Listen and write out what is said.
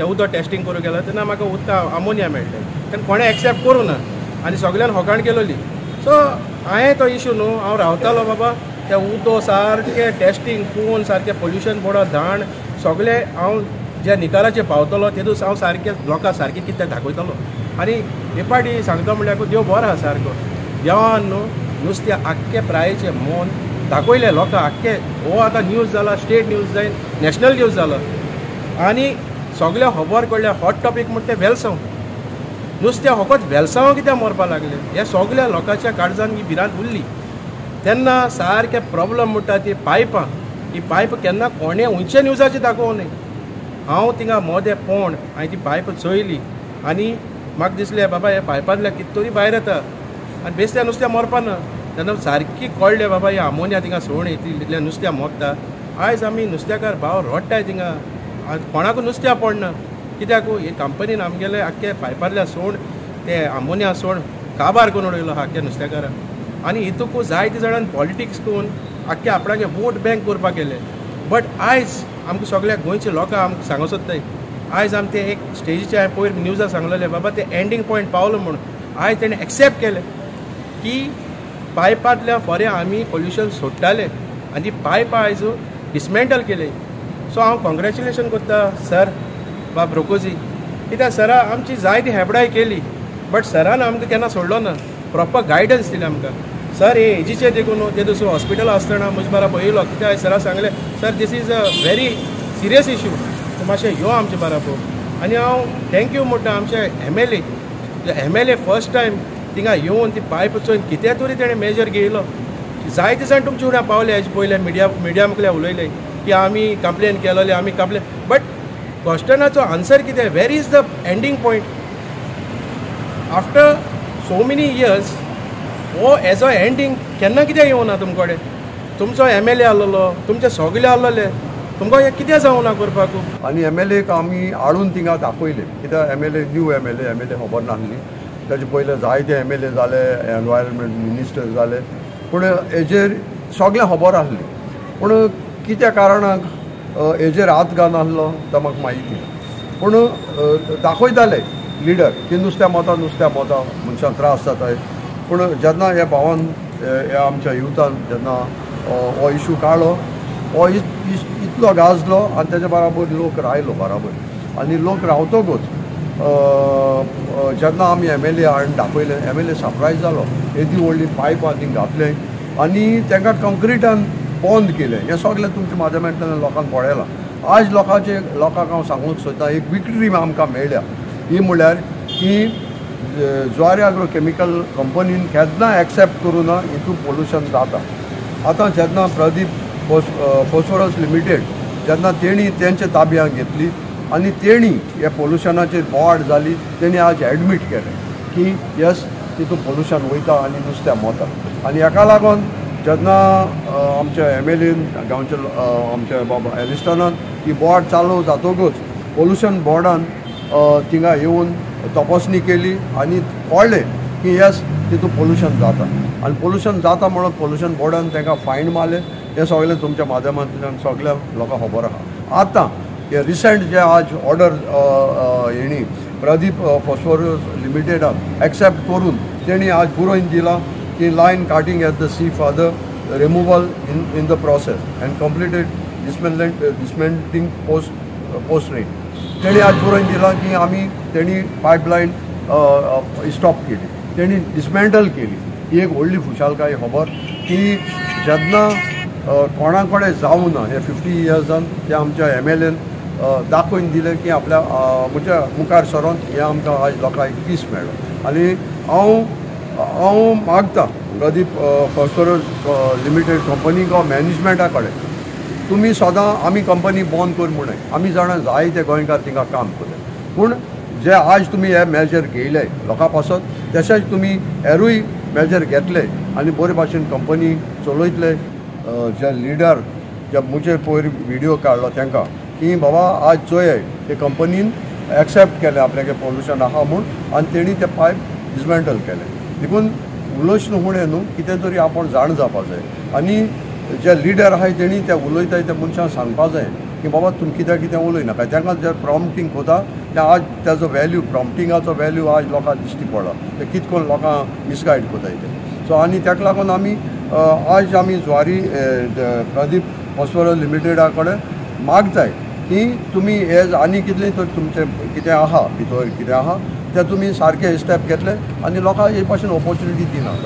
तें उदक टेस्टिंग करूंक गेलो तेन्ना म्हाका उदका आमोनिया मेळ्ळें तेन्ना कोणें एक्सेप्ट करूं ना आनी सगळ्यान होकाण केलोली सो हांवें तो इशू न्हू हांव रावतालो बाबा तें उदक सारकें टेस्टिंग करून सारकें पोल्युशन बोर्डा धाण सगळें हांव ज्या निकालाचेर पावतलो तेदूस हांव सारकें लोकांक सारकें कितें दाखयतलो आनी हे पाटी सांगता म्हणल्यार देव बरो आहा सारको देवान न्हू नुस्तें आख्खे प्रायेचें मोन दाखयलें लोकांक आख्खे हो आतां न्यूज जाला स्टेट न्यूज जायन नॅशनल न्यूज जालो आनी सगळे खबर कळ्ळें हॉट टॉपीक म्हणटा तें वेलसांव नुस्तें फकत वेलसांव कित्याक मरपा लागले हे सगळ्या लोकांच्या काळजान ही भिरांत उरली तेन्ना सारकें प्रॉब्लम म्हणटा ती पायपां ही पायप केन्ना कोणें खंयच्या न्यूजाचेर दाखोवं न्ही हांव थिंगा मोदें पोण हांवें ती पायप चोयली आनी म्हाका दिसलें बाबा हे पायपांतल्यान कितें तरी भायर येता आनी बेश्टें नुस्तें मरपा ना तेन्ना सारकी कळ्ळें बाबा ही आमोनिया थिंगा सोडून इतलें नुस्तें मोगता आयज आमी नुस्तेकार भाव रोडटाय थिंगा कोणाकूय नुस्त्या पडना कित्याक हे कंपनीन आमगेले आख्खे पायपांतल्यान सोड ते आमोनिया सोड काबार करून उडयलो आहा आख्या नुस्तेकारांक आनी हितूंक जायते जाणांनी पॉलिटिक्स करून आख्खे आपणागे वोट बँक करपाक गेले बट आयज आमकां सगळ्या गोंयच्या लोकांक आमकां सांगूं सोदताय आयज आमी ते एक स्टेजीचेर हांवें पयर न्यूजार सांगलेलें बाबा ते एंडींग पॉयंट पावलो म्हणून आयज तेणें एक्सेप्ट केलें की पायपांतल्या फरें आमी पोल्युशन सोडटाले आनी ती पायपां आयज डिसमेंटल केली सो हांव कॉंग्रेच्युलेशन करता सर बाब रोकोजी कित्याक सरा आमची जायती हेबडाय केली बट सरान आमकां केन्ना सोडलो ना प्रॉपर गायडन्स दिलें आमकां सर हे एजीचेर देखून ते दुसरो हॉस्पिटल आसतना म्हजे बारा पळयलो कित्याक सरा सांगलें sir this is a very serious issue so मातशें यो आमचे बारा पळोवंक आनी हांव थँक्यू म्हणटा आमचे M L A first time थिंगा येवन ती पायप चोयन कितें तरी तेणें मेजर घेयलो जायते जाण तुमचे फुड्यान पावले हेजे पयले मिडिया मुखल्या उलयले की आमी कंप्लेन केलोले आमी कंप्लेन बट क्वेश्चनाचो आन्सर कितें where is the ending point after so many years हो एज अ एंडींग केन्ना कित्याक येवना तुमचे कडेन तुमचो एम.एल.ए. आहलोलो तुमचे सगळे आहलोले तुमकां हें कित्याक जावना करपाक आनी एम.एल.ए.क आमी हाडून थिंगा दाखयले कित्याक एम.एल.ए. New MLA. खबर नासली ताचे पयले जायते एम.एल.ए. जाले एनवायरमेंट मिनिस्टर जाले पूण हेजेर सगळें खबर आसली पूण कित्या कारणाक हेजेर हात घालनासलो तो म्हाका म्हायती पूण दाखयताले लिडर की नुस्त्या मोता मनशांक त्रास जाताय पूण जेन्ना हे भावान हे आमच्या युथान जेन्ना हो इशू काडलो हो इतलो गाजलो आनी तेच्या बराबर लोक रावलो बराबर आनी लोक रावतकूच जेन्ना आमी एम.एल.ए. हाडून दाखयलें एम.एल.ए. सरप्रायज जालो येदी व्हडली पायपां थिंग घातले आनी तांकां कंक्रिटान बंद केलें हें सगळें तुमच्या माध्यमांतल्यान लोकांक पळयलां आज लोकांक हांव सांगूंक सोदतां एक विक्ट्री आमकां मेळ्ळ्या ही म्हणल्यार की ज्वारी एग्रोकेमिकल कंपनीन केन्ना एक्सेप्ट करूं ना हितून पोल्युशन जाता आतां जेन्ना प्रदीप फॉस्फरस लिमिटेड जेन्ना तेणी तेंच्या ताब्यांत घेतली आनी तेणी हे पोल्युशनाचेर बोवाड जाली तेणी आज एडमीट केलें की यस तितून पोल्युशन वयता आनी नुस्तें मोता आनी हेका लागून जेन्ना आमच्या एम.एल.एन गांवच्या आमच्या बाबा एलिस्टनान ही बोवाड चालू जातकूच पोल्युशन बोर्डान थिंगा येवन तपासणी केली आनी कळ्ळें की यस तितून पोल्युशन जाता आनी पोल्युशन जाता म्हणून पोल्युशन बोर्डान तांकां फायन मारले हें सगळें तुमच्या माध्यमांतल्यान सगळ्या लोकांक खबर आहा आतां हे रिसेंट जे आज ऑर्डर हेणी प्रदीप फॉस्फरस लिमिटेडाक एक्सेप्ट करून तेणी आज बरोवन दिला की line cutting at the sea for the removal in the process and completed dismantling post rate तेणी आज बरोवन दिला की आमी तेणी पायपलायन स्टॉप केली तेणी डिसमेंटल केली ही एक व्हडली खुशालकाय खबर की जेन्ना कोणा कडेन जावं ना हे 50 इयर्सान ते आमच्या एम.एल.एन दाखोवन दिलें की आपल्या म्हज्या मुखार सरोन हें आमकां आज लोकांक पीस मेळ्ळो आनी हांव मागता प्रदीप फॉस्फरस लिमिटेड कंपनी को मॅनेजमेंटा कडेन तुमी सदां आमी कंपनी बंद कर म्हणून आमी जाणा जायते गोंयकार थिंगा काम केलें पूण जे आज तुमी हे मेजर घेयले लोकां पासत तशेंच तुमी हेरूय मेजर घेतले आनी बरे भाशेन कंपनी चलयतले जे लिडर जे मुजे पयर व्हिडिओ काडलो तांकां की बाबा आज चोय ते कंपनीन एक्सेप्ट केलें आपल्यागे पोल्युशन आहा म्हूण आनी तेणी ते पायप डिसमेंटल केलें देखून उलोवच न्हू फुडें न्हू कितें तरी आपण जाण जावपा जाय आनी जे लिडर आहाय तेणी ते उलयताय त्या मनशांक सांगपा जाय की बाबा तुमी कित्याक कितें उलयनाका तांकां जर प्रॉम्प्टींग कोता तें आज ताजो वॅल्यू प्रॉम्प्टिंगाचो वॅल्यू आज लोकांक दिश्टी पडला ते कितें करून लोकांक मिसगायड कोताय ते सो आनी ताका लागून आमी आज आमी ज्वारी प्रदीप फॉस्फरस लिमिटेडा कडेन मागताय की तुमी हे आनी कितलें तर तुमचें कितें आहा भितर कितें आहा तें तुमी सारकें स्टेप घेतले आनी लोकांक हे भाशेन ऑपॉर्च्युनिटी दिना